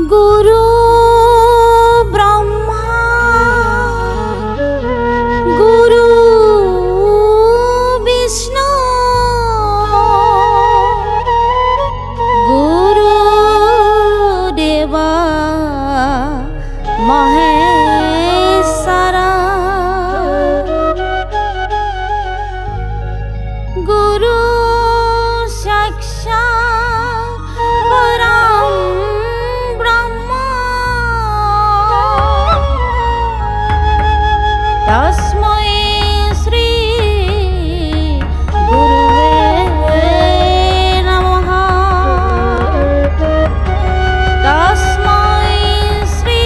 गुरु ब्रह्मा गुरु विष्णु गुरु देवा महेश्वरा गुरु साक्षात् परम ब्रह्मा तस्मै श्री गुरुवे नमः तस्मै श्री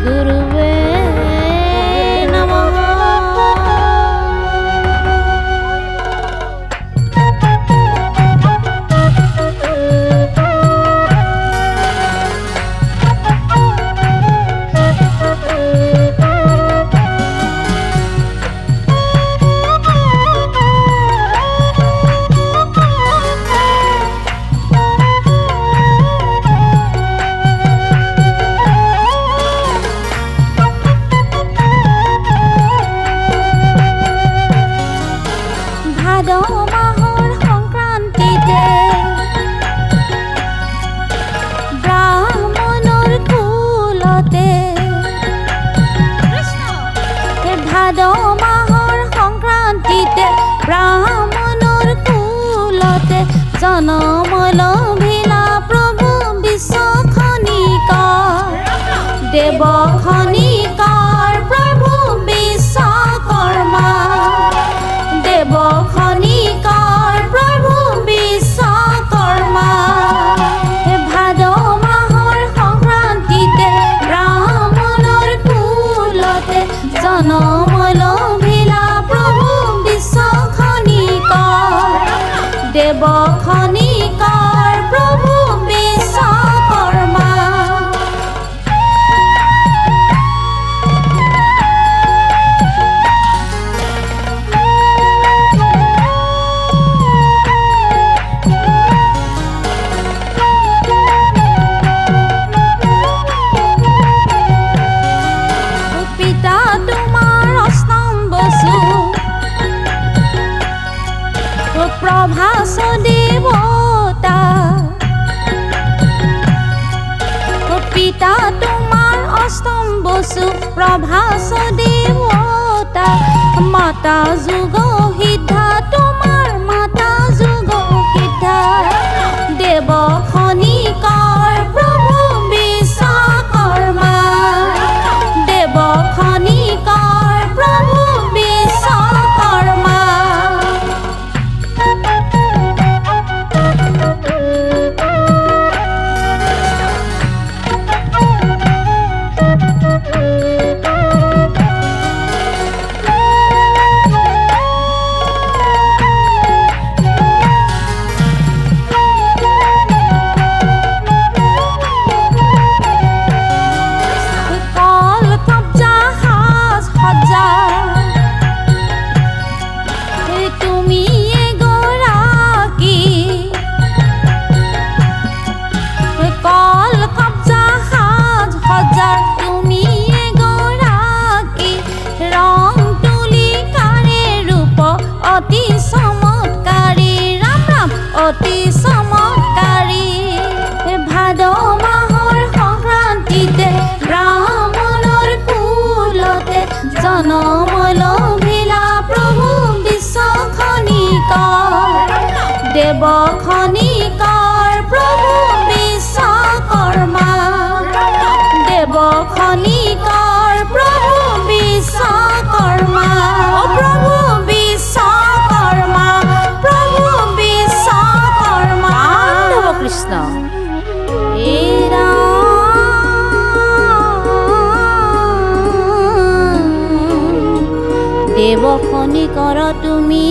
गुरुवे नमः ब्राह्मणर कुलते जन्म लभिला प्रभु विश्वखनिकार देव खनिकार प्रभु विश्वकर्मा देव खनिकार प्रभु विश्वकर्मा भाद माहर संक्रांतिते ब्राह्मणर कुलते जन्म लभिला प्रभु देव खनिकार प्रभु विश्वकर्मा पिता तुम्हार स्तंभ प्रभास देवता पिता तुम्हार अस्तंभ प्रभास देवता माता जुग सिद्धा तुम्हार माता जुग सिद्धा देव खनिकार प्रभु विश्वकर्मा देव खनिकार प्रभु विश्वकर्मा अति चमत्कारी भाद माहर संक्रांतिते ब्राह्मणर कुलते जन्म लभिला प्रभु विश्वखनिकार देव खनिकार प्रभु विश्वकर्मा देव खनिकार प्रभु विश्वकर्मा प्रभु विश्वकर्मा प्रभु विश्वकर्मा कृष्ण देव खनिकर तुमी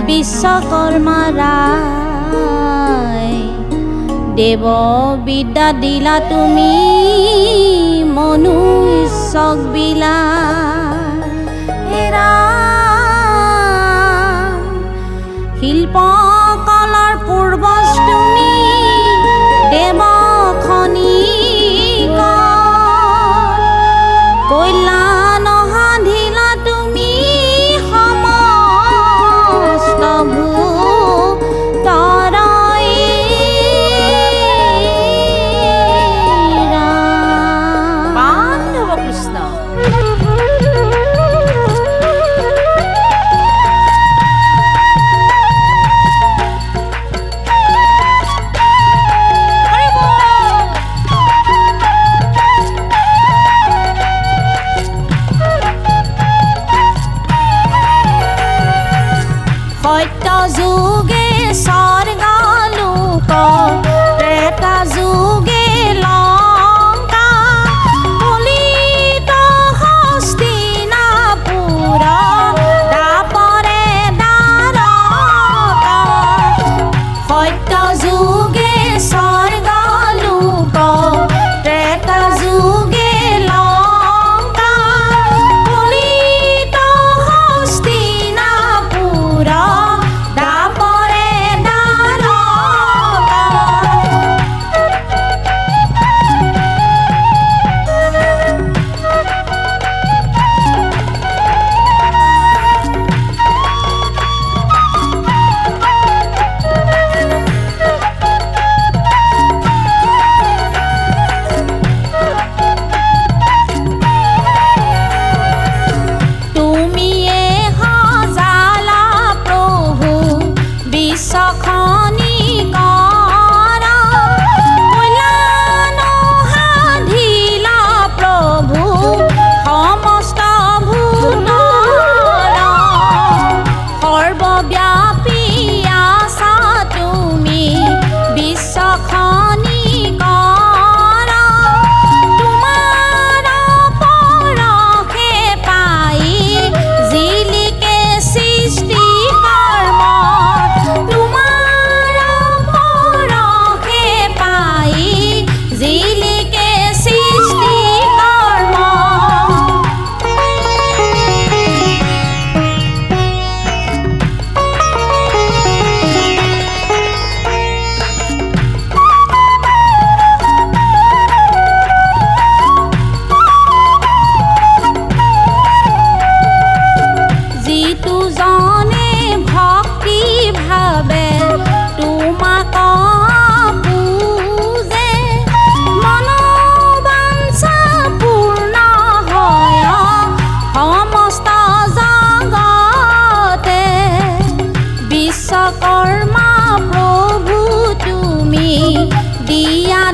विश्वकर्मा राय देव विद्या दिला तुमी मनुष्यक बिला শিল্প কলার পূর্বজ তুমি দেৱ খনিকৰ কল্যাণ সাধিলা তুমি সমস্ত ভূতৰাইৰা। বান্ধৱ কৃষ্ণ সত্য যুগে স্বৰ্গলোক ত্ৰেতা যুগে লংকা কলিত হস্তিনাপুৰ দাপৰে দ্বাৰকা। সত্য যুগে স্বৰ্গলোক ত্ৰেতা যুগে লংকা কলিত হস্তিনাপুৰ দাপৰে দ্বাৰকা। তুমিয়ে সজালা প্ৰভু বিশ্বখনিকৰ কল্যাণ সাধিলা প্ৰভু সমস্ত ভূতৰ সৰ্বব্যাপী আছা তুমি বিশ্বখনিকৰ তোমাৰ পৰশে পাই জিলিকে সৃষ্টি কৰ্ম তোমাৰ পৰশে পাই জিলিকে সৃষ্টি কৰ্ম। যিটো জনে ভক্তি ভাবে তোমাক পূজে মনোবাঞ্ছা পূৰ্ণ হয় সমস্ত জগতে। বিশ্বকৰ্মা প্ৰভু তুমি দিয়া